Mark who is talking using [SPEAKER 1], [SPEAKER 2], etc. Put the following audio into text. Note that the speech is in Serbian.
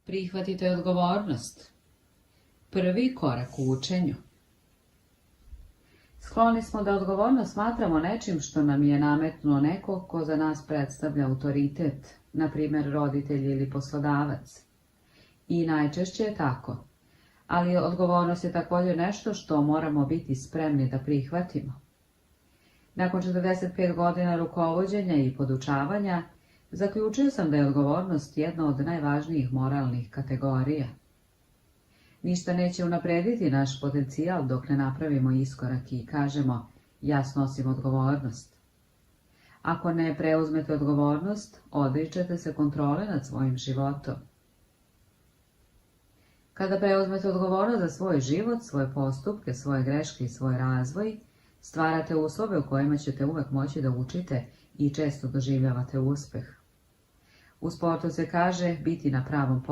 [SPEAKER 1] Prihvatite odgovornost. Prvi korak u učenju. Skloni smo da odgovornost smatramo nečim što nam je nametnuo neko ko za nas predstavlja autoritet, na primjer roditelj ili poslodavac. I najčešće je tako. Ali odgovornost je također nešto što moramo biti spremni da prihvatimo. Nakon 45 godina rukovođenja i podučavanja, zaključio sam da je odgovornost jedna od najvažnijih moralnih kategorija. Ništa neće unaprediti naš potencijal dok ne napravimo iskorak i kažemo ja snosim odgovornost. Ako ne preuzmete odgovornost, odričete se kontrole nad svojim životom. Kada preuzmete odgovornost za svoj život, svoje postupke, svoje greške i svoj razvoj, stvarate uslove u kojima ćete uvek moći da učite i često doživljavate uspeh. U sportu se kaže biti na pravom